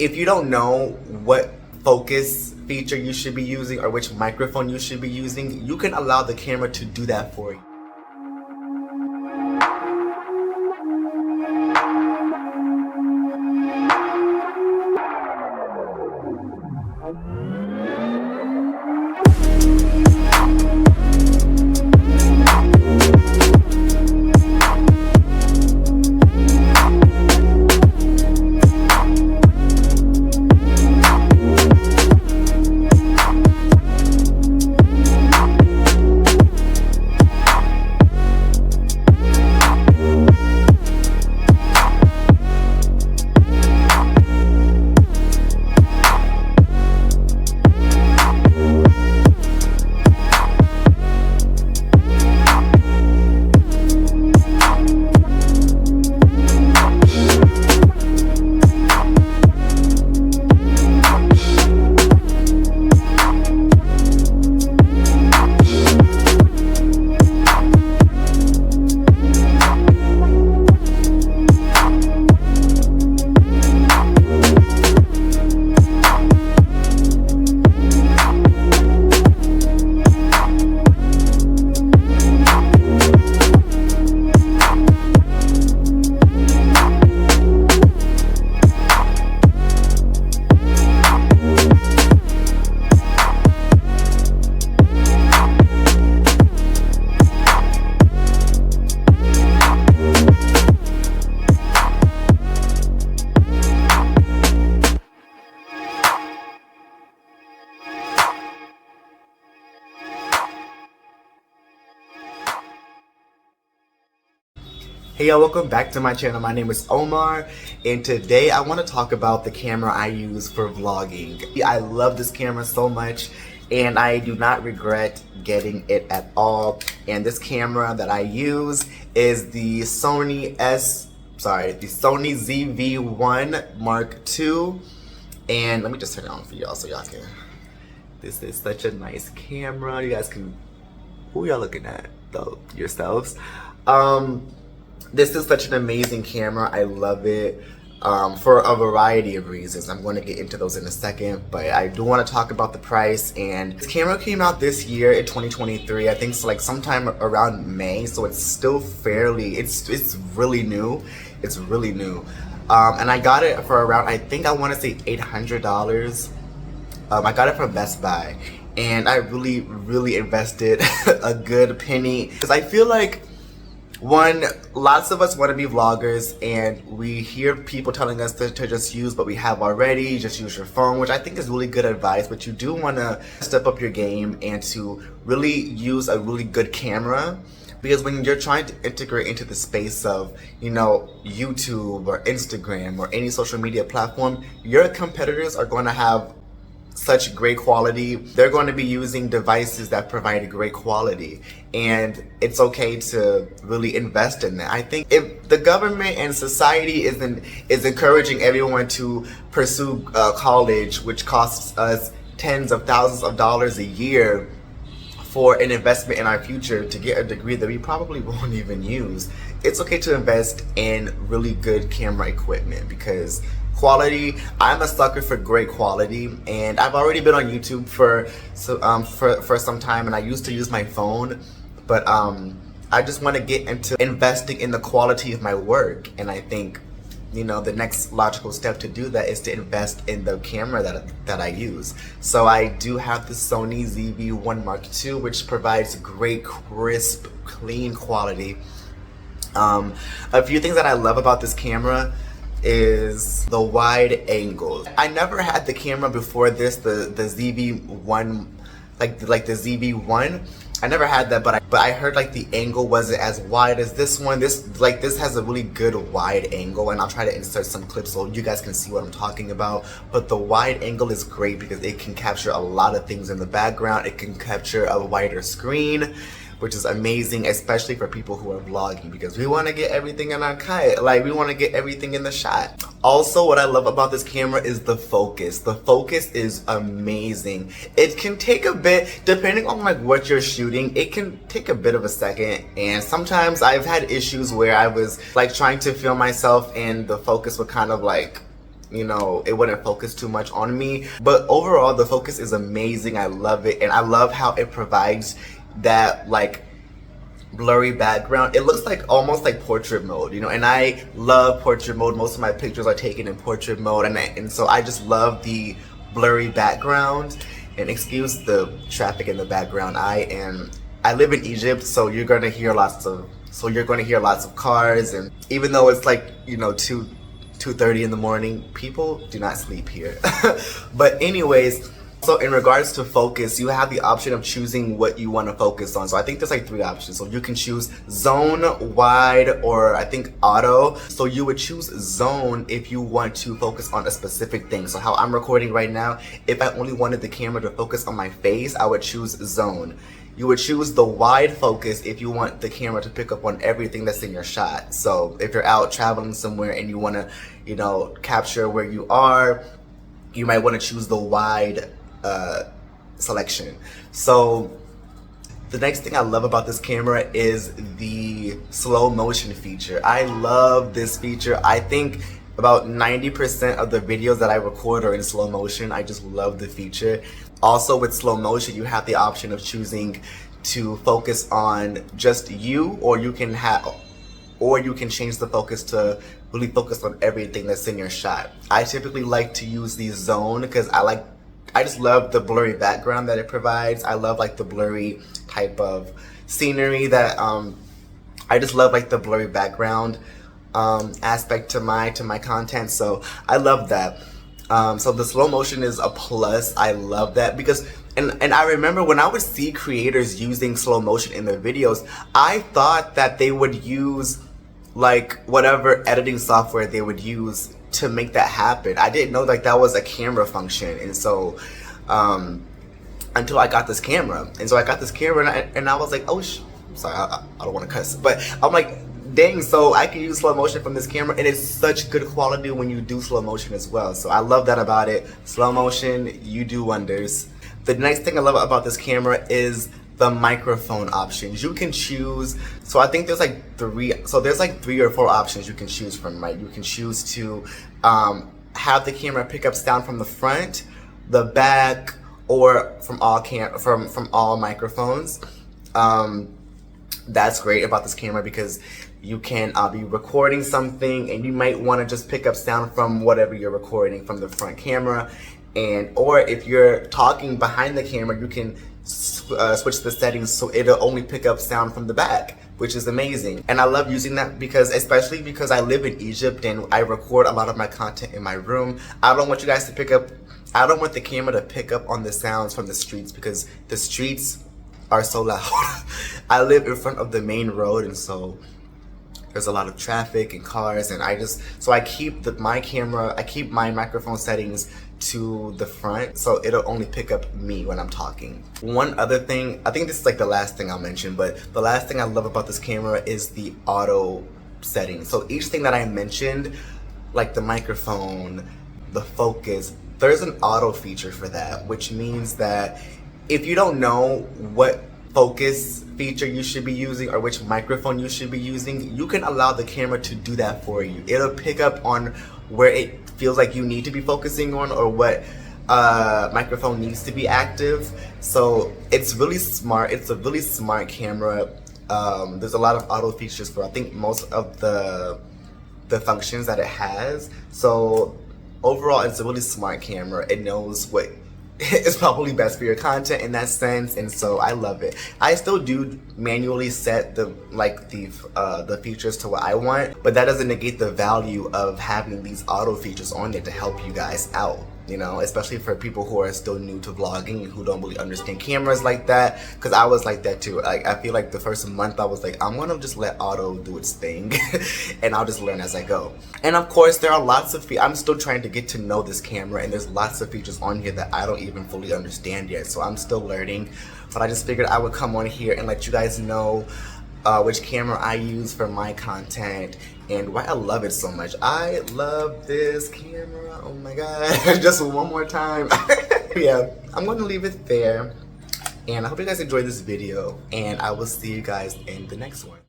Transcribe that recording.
if you don't know what focus feature you should be using or which microphone you should be using, you can allow the camera to do that for you. Hey y'all, welcome back to my channel. My name is Omar, and today I want to talk about the camera I use for vlogging. I love this camera so much, and I do not regret getting it at all. And this camera that I use is the Sony ZV-1 Mark II. And let me just turn it on for y'all so y'all can. This is such a nice camera. You guys can. Who y'all looking at though? Yourselves. This is such an amazing camera. I love it for a variety of reasons. I'm going to get into those in a second, but I do want to talk about the price. And this camera came out this year in 2023. I think it's like sometime around May, so it's still fairly, it's really new. It's really new. And I got it for around, I think I want to say $800. I got it from Best Buy, and I really invested a good penny, because I feel like, one, lots of us want to be vloggers, and we hear people telling us to just use what we have already, just use your phone, which I think is really good advice, but you do want to step up your game and to really use a really good camera, because when you're trying to integrate into the space of, you know, YouTube or Instagram or any social media platform, your competitors are going to have such great quality. They're going to be using devices that provide great quality, and it's okay to really invest in that. I think if the government and society is encouraging everyone to pursue college, which costs us tens of thousands of dollars a year for an investment in our future to get a degree that we probably won't even use, it's okay to invest in really good camera equipment, because quality, I'm a sucker for great quality, and I've already been on YouTube for some time, and I used to use my phone, but I just want to get into investing in the quality of my work. And I think, you know, the next logical step to do that is to invest in the camera that I use. So I do have the Sony ZV-1 Mark II, which provides great, crisp, clean quality. A few things that I love about this camera is the wide angle. I never had the camera before this, the ZV-1, like the ZV-1. I never had that, but I heard like the angle wasn't as wide as this one. This has a really good wide angle, and I'll try to insert some clips so you guys can see what I'm talking about. But the wide angle is great because it can capture a lot of things in the background. It can capture a wider screen, which is amazing, especially for people who are vlogging, because we want to get everything in our cut. Like, we want to get everything in the shot. Also, what I love about this camera is the focus. The focus is amazing. It can take a bit, depending on like what you're shooting, it can take a bit of a second. And sometimes I've had issues where I was like trying to film myself and the focus would kind of like you know, it wouldn't focus too much on me. But overall, the focus is amazing. I love it, and I love how it provides that like blurry background. It looks like almost like portrait mode, you know, and I love portrait mode. Most of my pictures are taken in portrait mode, and so I just love the blurry background. And excuse the traffic in the background. I live in Egypt, so you're gonna hear lots of cars, and even though it's like, you know, 2:30 in the morning, people do not sleep here. But anyways, so in regards to focus, you have the option of choosing what you want to focus on. So I think there's like 3 options. So you can choose zone, wide, or I think auto. So you would choose zone if you want to focus on a specific thing. So how I'm recording right now, if I only wanted the camera to focus on my face, I would choose zone. You would choose the wide focus if you want the camera to pick up on everything that's in your shot. So if you're out traveling somewhere and you want to, you know, capture where you are, you might want to choose the wide selection. So the next thing I love about this camera is the slow motion feature. I love this feature. I think about 90% of the videos that I record are in slow motion. I just love the feature. Also with slow motion, you have the option of choosing to focus on just you, or you can change the focus to really focus on everything that's in your shot. I typically like to use the zone because I just love the blurry background that it provides. I love like the blurry type of scenery that I just love like the blurry background aspect to my content. So I love that. So the slow motion is a plus. I love that because and I remember when I would see creators using slow motion in their videos, I thought that they would use like whatever editing software they would use to make that happen. I didn't know like that was a camera function. And so until I got this camera, and so I got this camera and I was like, oh sorry, I don't want to cuss, but I'm like, dang, so I can use slow motion from this camera, and it's such good quality when you do slow motion as well. So I love that about it. Slow motion, you do wonders. The next thing I love about this camera is the microphone options. You can choose, so I think there's like 3 or 4 options you can choose from, right? You can choose to have the camera pick up sound from the front, the back, or from all microphones. That's great about this camera because you can be recording something and you might want to just pick up sound from whatever you're recording from the front camera, or if you're talking behind the camera, you can switch the settings so it'll only pick up sound from the back, which is amazing. And I love using that because, especially because I live in Egypt and I record a lot of my content in my room, I don't want the camera to pick up on the sounds from the streets because the streets are so loud. I live in front of the main road, and so there's a lot of traffic and cars, and I keep my microphone settings to the front so it'll only pick up me when I'm talking. One other thing, I think this is like the last thing I'll mention, but the last thing I love about this camera is the auto settings. So each thing that I mentioned, like the microphone, the focus, there's an auto feature for that, which means that if you don't know what focus feature you should be using or which microphone you should be using, you can allow the camera to do that for you. It'll pick up on where it feels like you need to be focusing on or what microphone needs to be active. So it's really smart. It's a really smart camera. There's a lot of auto features for I think most of the functions that it has. So overall, it's a really smart camera. It knows what is probably best for your content in that sense, and so I love it. I still do manually set the features to what I want, but that doesn't negate the value of having these auto features on there to help you guys out, you know, especially for people who are still new to vlogging and who don't really understand cameras like that, because I was like that too. Like, I feel like the first month I was like, I'm gonna just let auto do its thing and I'll just learn as I go. And of course there are lots of I'm still trying to get to know this camera, and there's lots of features on here that I don't even fully understand yet, so I'm still learning. But I just figured I would come on here and let you guys know which camera I use for my content and why I love it so much. I love this camera, oh my god. Just one more time. Yeah, I'm gonna leave it there, and I hope you guys enjoyed this video, and I will see you guys in the next one.